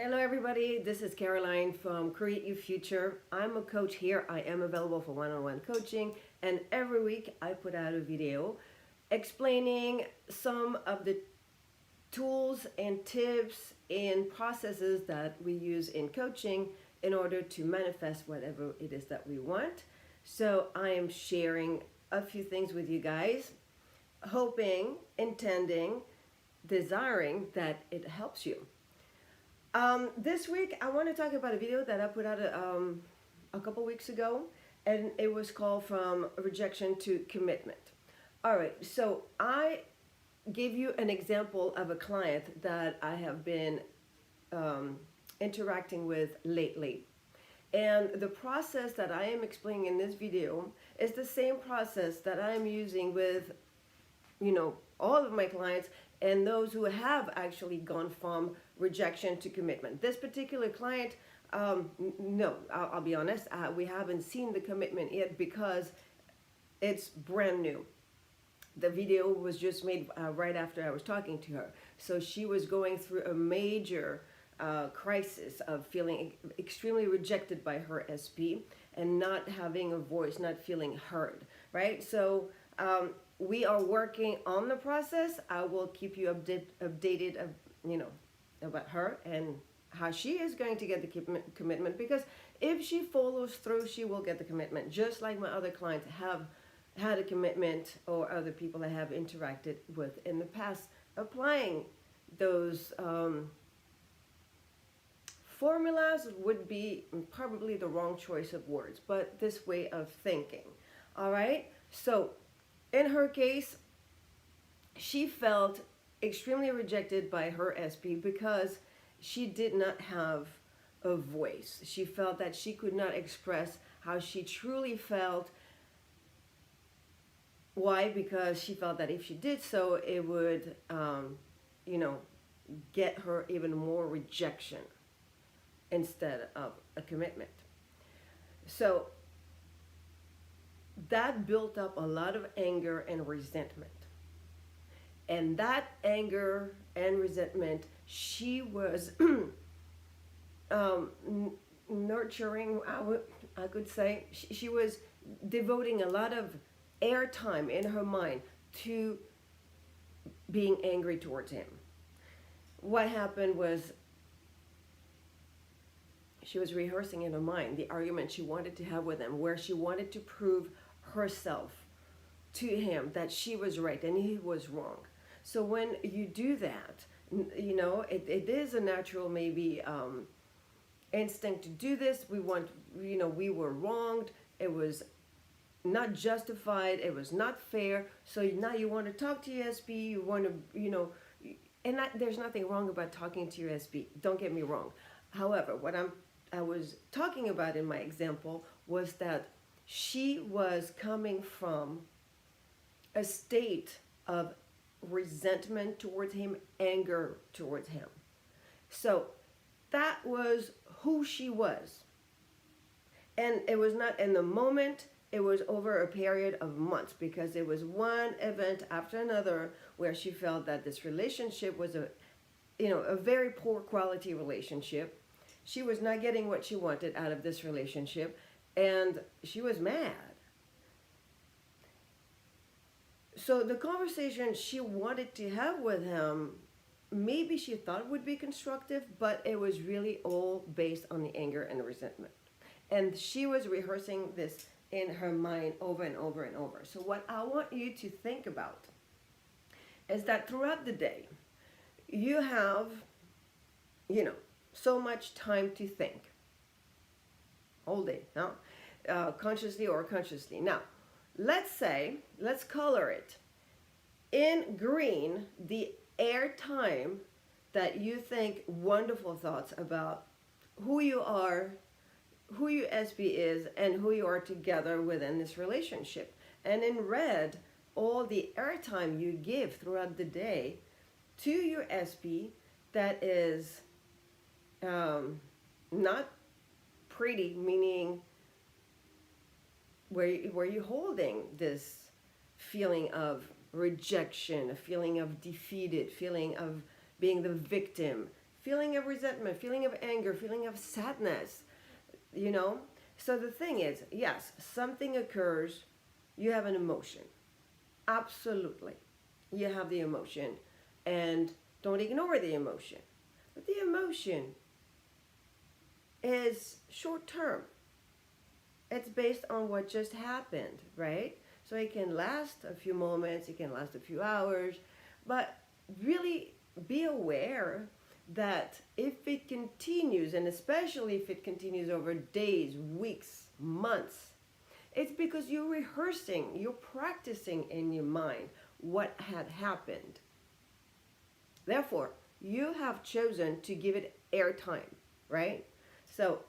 Hello everybody, this is Caroline from Create Your Future. I'm a coach here. I am available for one-on-one coaching, and every week I put out a video explaining some of the tools and tips and processes that we use in coaching in order to manifest whatever it is that we want. So I am sharing a few things with you guys, hoping, intending, desiring that it helps you. This week, I want to talk about a video that I put out a couple weeks ago, and it was called From Rejection to Commitment. All right, so I gave you an example of a client that I have been interacting with lately. And the process that I am explaining in this video is the same process that I am using with, all of my clients and those who have actually gone from rejection to commitment. This particular client, no, I'll be honest, we haven't seen the commitment yet because it's brand new. The video was just made right after I was talking to her. So she was going through a major crisis of feeling extremely rejected by her SP and not having a voice, not feeling heard, right? So we are working on the process. I will keep you updated of, about her and how she is going to get the commitment, because if she follows through, she will get the commitment, just like my other clients have had a commitment, or other people I have interacted with in the past. Applying those formulas would be probably the wrong choice of words, but this way of thinking. All right, so in her case, she felt extremely rejected by her SP because she did not have a voice. She felt that she could not express how she truly felt. Why? Because she felt that if she did so, it would, get her even more rejection instead of a commitment. So that built up a lot of anger and resentment. And that anger and resentment, she was nurturing, I could say. She was devoting a lot of airtime in her mind to being angry towards him. What happened was, she was rehearsing in her mind the argument she wanted to have with him, where she wanted to prove herself to him that she was right and he was wrong. So when you do that, it is a natural maybe instinct to do this. We were wronged. It was not justified. It was not fair. So now you want to talk to your SP. You want to, and there's nothing wrong about talking to your SP. Don't get me wrong. However, what I was talking about in my example was that she was coming from a state of resentment towards him, anger towards him. So that was who she was. And it was not in the moment, it was over a period of months, because it was one event after another where she felt that this relationship was a very poor quality relationship. She was not getting what she wanted out of this relationship, and she was mad. So the conversation she wanted to have with him, maybe she thought would be constructive, but it was really all based on the anger and the resentment. And she was rehearsing this in her mind over and over and over. So what I want you to think about is that throughout the day, you have, so much time to think. Whole day, no? Consciously or unconsciously. Now, let's color it in green, the air time that you think wonderful thoughts about who you are, who your SP is, and who you are together within this relationship. And in red, all the airtime you give throughout the day to your SP that is not pretty, meaning where you're holding this feeling of rejection, a feeling of defeated, feeling of being the victim, feeling of resentment, feeling of anger, feeling of sadness, you know? So the thing is, yes, something occurs, you have an emotion. Absolutely. You have the emotion, and don't ignore the emotion. But the emotion is short term. It's based on what just happened, right? So it can last a few moments, it can last a few hours, but really be aware that if it continues, and especially if it continues over days, weeks, months, it's because you're rehearsing, you're practicing in your mind what had happened. Therefore, you have chosen to give it airtime, right? So,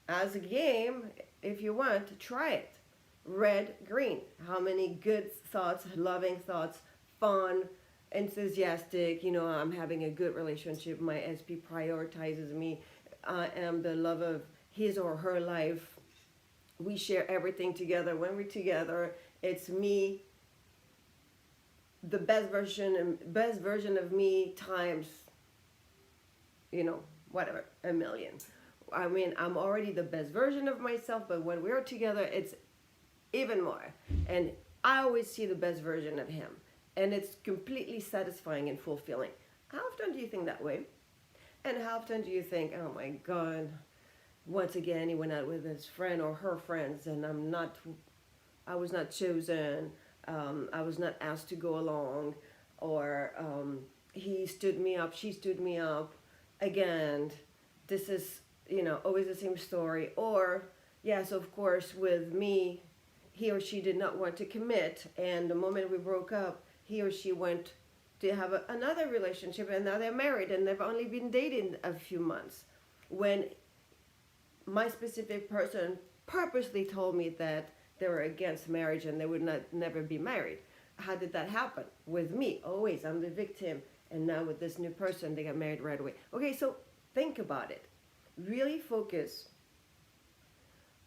as a game, if you want to try it, red, green. How many good thoughts, loving thoughts, fun, enthusiastic, I'm having a good relationship, my SP prioritizes me, I am the love of his or her life, we share everything together. When we're together, it's me, the best version of me times, whatever, a million. I mean, I'm already the best version of myself, but when we're together, it's even more. And I always see the best version of him. And it's completely satisfying and fulfilling. How often do you think that way? And how often do you think, oh my God, once again, he went out with his friend or her friends, and I was not chosen, I was not asked to go along, or he stood me up, she stood me up. Again, this is, always the same story. Or, yes, of course, with me, he or she did not want to commit, and the moment we broke up, he or she went to have another relationship, and now they're married, and they've only been dating a few months. When my specific person purposely told me that they were against marriage and they would never be married. How did that happen? With me, always, I'm the victim, and now with this new person, they got married right away. Okay, so think about it. Really focus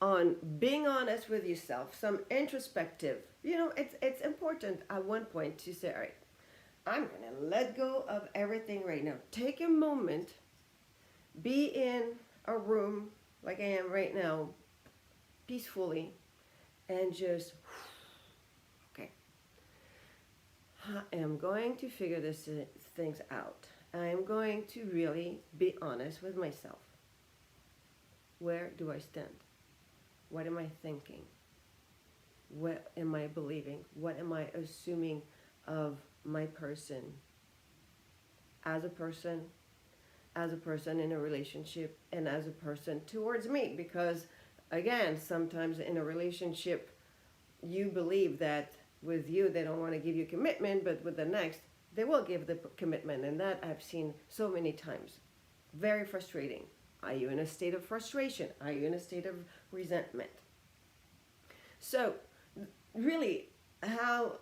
on being honest with yourself, some introspective. It's important at one point to say, all right, I'm going to let go of everything right now. Take a moment, be in a room like I am right now, peacefully, and just, okay, I am going to figure these things out. I'm going to really be honest with myself. Where do I stand? What am I thinking? What am I believing? What am I assuming of my person? As a person in a relationship, and as a person towards me. Because, again, sometimes in a relationship, you believe that with you, they don't want to give you commitment, but with the next, they will give the commitment. And that I've seen so many times. Very frustrating. Are you in a state of frustration? Are you in a state of resentment? So, really, how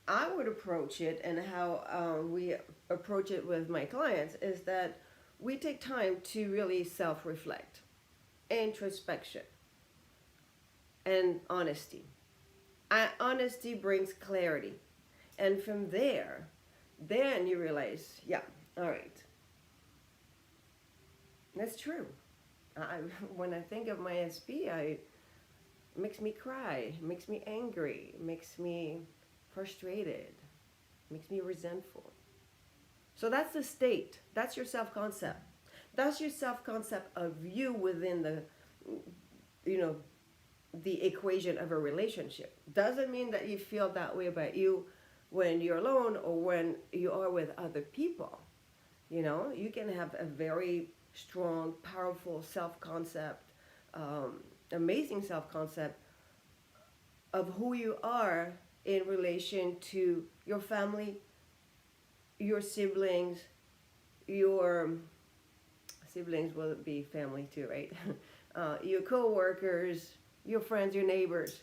I would approach it, and how we approach it with my clients, is that we take time to really self-reflect, introspection, and honesty. Honesty brings clarity. And from there, then you realize, yeah, all right, that's true. When I think of my SP, it makes me cry, makes me angry, makes me frustrated, makes me resentful. So that's the state. That's your self-concept. That's your self-concept of you within the equation of a relationship. Doesn't mean that you feel that way about you when you're alone or when you are with other people. You can have a very strong, powerful self-concept, amazing self-concept of who you are in relation to your family, your siblings. Your siblings will be family too, right? Your co-workers, your friends, your neighbors.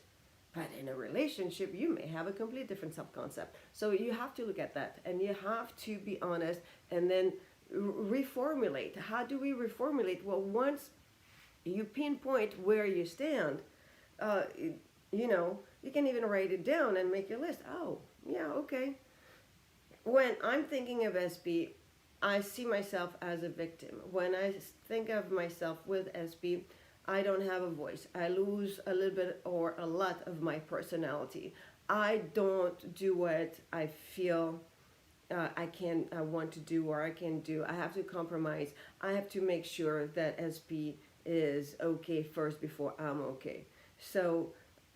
But in a relationship, you may have a completely different self-concept. So you have to look at that, and you have to be honest, and then reformulate. How do we reformulate? Well, once you pinpoint where you stand, you can even write it down and make your list. Oh, yeah, okay. When I'm thinking of SP, I see myself as a victim. When I think of myself with SB, I don't have a voice. I lose a little bit or a lot of my personality. I don't do what I feel I want to do or I can do. I have to compromise. I have to make sure that SP is okay first before I'm okay. So,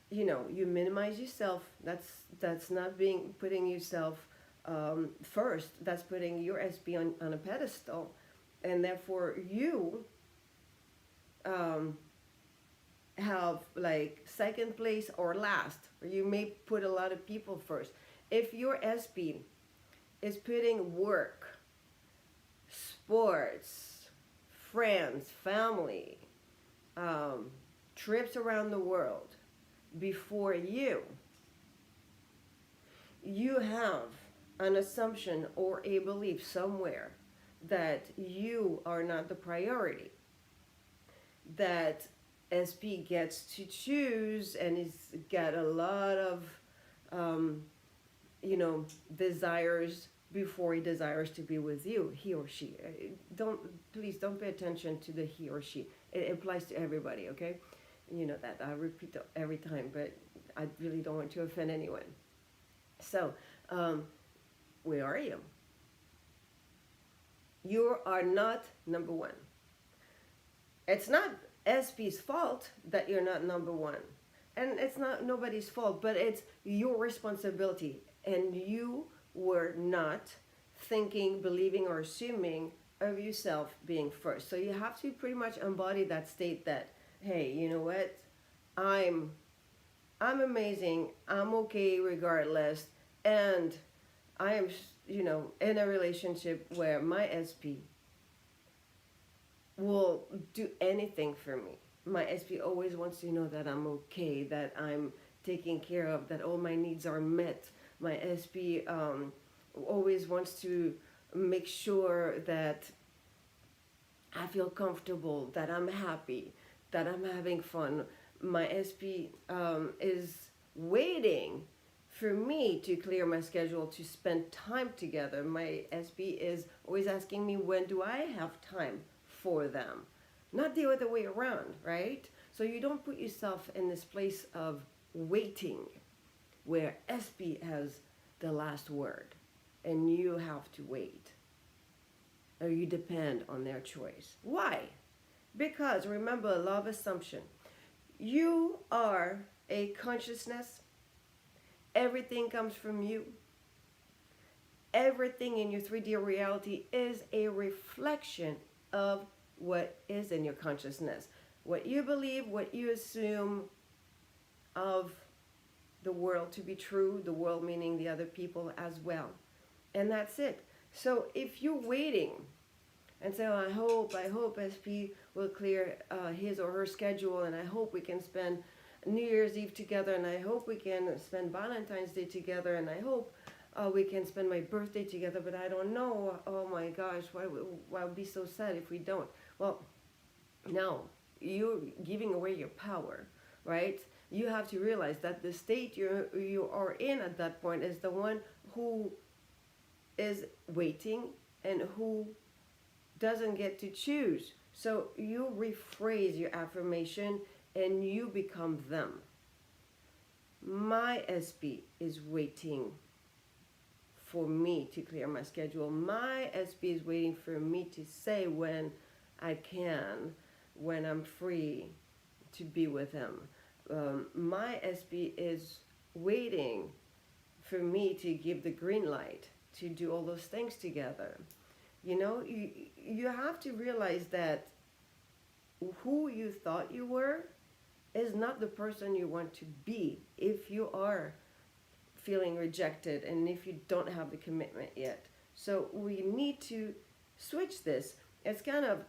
you minimize yourself. That's not being putting yourself first. That's putting your SP on a pedestal, and therefore you um, have like second place or last. Or you may put a lot of people first. If your SP is putting work, sports, friends, family, trips around the world before you have an assumption or a belief somewhere that you are not the priority, that SP gets to choose and he's got a lot of, desires before he desires to be with you, he or she. Please don't pay attention to the he or she. It applies to everybody, okay? You know that I repeat that every time, but I really don't want to offend anyone. So, where are you? You are not number one. It's not SP's fault that you're not number one. And it's not nobody's fault, but it's your responsibility. And you were not thinking, believing, or assuming of yourself being first. So you have to pretty much embody that state that, hey, you know what? I'm amazing. I'm okay regardless. And I am, in a relationship where my SP will do anything for me. My SP always wants to know that I'm okay, that I'm taken care of, that all my needs are met. My SP always wants to make sure that I feel comfortable, that I'm happy, that I'm having fun. My SP is waiting for me to clear my schedule to spend time together. My SP is always asking me, when do I have time for them? Not the other way around, right? So you don't put yourself in this place of waiting where SP has the last word and you have to wait or you depend on their choice. Why? Because remember, law of assumption. You are a consciousness. Everything comes from you. Everything in your 3D reality is a reflection of what is in your consciousness. What you believe, what you assume of the world to be true, the world meaning the other people as well. And that's it. So if you're waiting and say, oh, I hope SP will clear his or her schedule, and I hope we can spend New Year's Eve together, and I hope we can spend Valentine's Day together, and I hope we can spend my birthday together, but I don't know. Oh my gosh, why would be so sad if we don't? Well, no, you're giving away your power, right? You have to realize that the state you are in at that point is the one who is waiting and who doesn't get to choose. So you rephrase your affirmation and you become them. My SP is waiting for me to clear my schedule. My SP is waiting for me to say when I can, when I'm free to be with him. My SP is waiting for me to give the green light to do all those things together. You have to realize that who you thought you were is not the person you want to be if you are feeling rejected and if you don't have the commitment yet. So we need to switch this. It's kind of,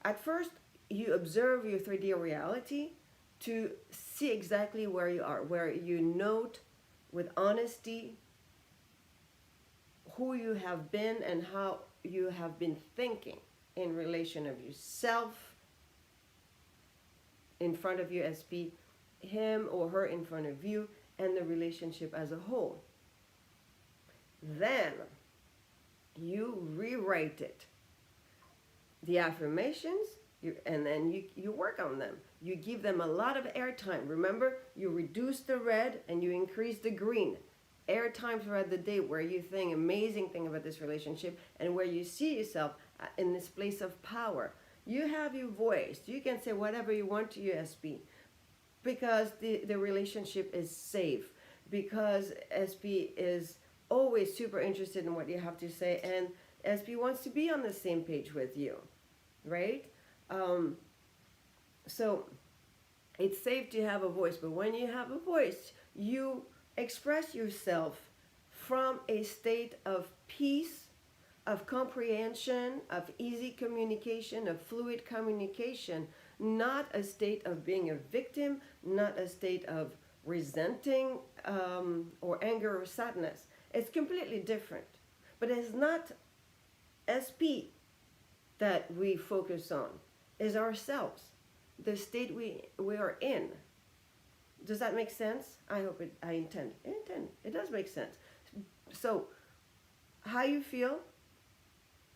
at first, you observe your 3D reality to see exactly where you are, where you note with honesty who you have been and how you have been thinking in relation of yourself in front of your SP, him or her in front of you, and the relationship as a whole. Then you rewrite it. The affirmations, and then you work on them. You give them a lot of airtime. Remember, you reduce the red and you increase the green. Airtime throughout the day where you think amazing thing about this relationship and where you see yourself in this place of power. You have your voice. You can say whatever you want to your SP because the relationship is safe, because SP is always super interested in what you have to say, and SP wants to be on the same page with you, right? So it's safe to have a voice, but when you have a voice, you express yourself from a state of peace, of comprehension, of easy communication, of fluid communication, not a state of being a victim, not a state of resenting or anger or sadness. It's completely different. But it's not SP that we focus on, is ourselves, the state we are in. Does that make sense? I hope I intend. It does make sense. So, how you feel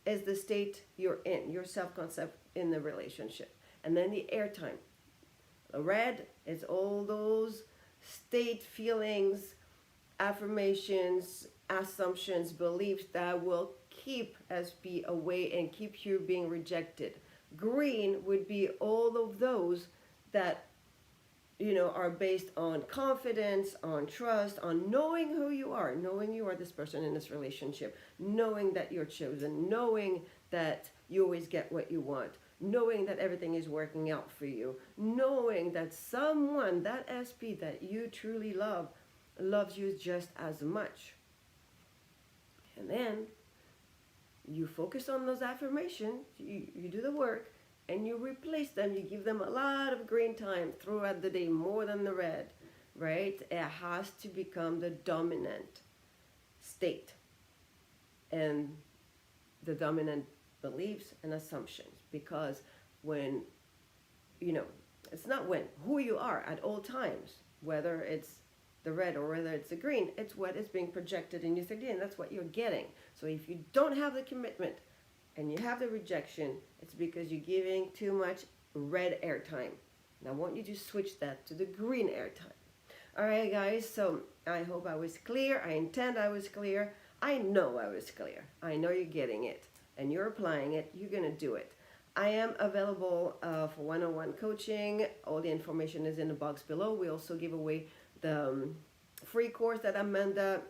is the state you're in, your self-concept in the relationship. And then the airtime. Red is all those state feelings, affirmations, assumptions, beliefs that will keep SP away and keep you being rejected. Green would be all of those that are based on confidence, on trust, on knowing who you are this person in this relationship, knowing that you're chosen, knowing that you always get what you want, knowing that everything is working out for you, knowing that someone, that SP that you truly love, loves you just as much. And then you focus on those affirmations, you do the work, and you replace them. You give them a lot of green time throughout the day, more than the red, right? It has to become the dominant state and the dominant beliefs and assumptions. Because when, it's not who you are at all times, whether it's the red or whether it's the green, it's what is being projected in your 3D, and that's what you're getting. So if you don't have the commitment and you have the rejection, it's because you're giving too much red airtime. And I want you to switch that to the green airtime. All right, guys, so I hope I was clear. I intend I was clear. I know I was clear. I know you're getting it and you're applying it. You're going to do it. I am available for one-on-one coaching. All the information is in the box below. We also give away the free course that Amanda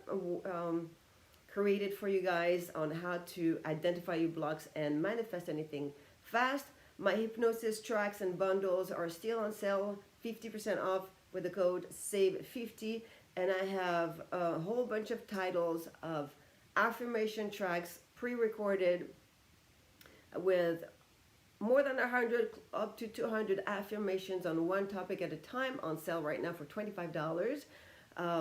created for you guys on how to identify your blocks and manifest anything fast. My hypnosis tracks and bundles are still on sale, 50% off with the code SAVE50. And I have a whole bunch of titles of affirmation tracks pre-recorded with more than 100 up to 200 affirmations on one topic at a time, on sale right now for $25.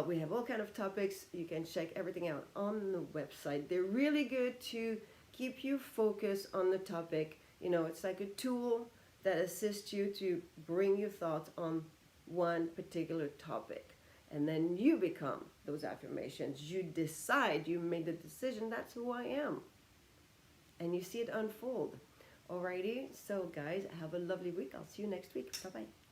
We have all kind of topics. You can check everything out on the website. They're really good to keep you focused on the topic. It's like a tool that assists you to bring your thoughts on one particular topic. And then you become those affirmations. You decide, you made the decision, that's who I am. And you see it unfold. Alrighty, so guys, have a lovely week. I'll see you next week. Bye-bye.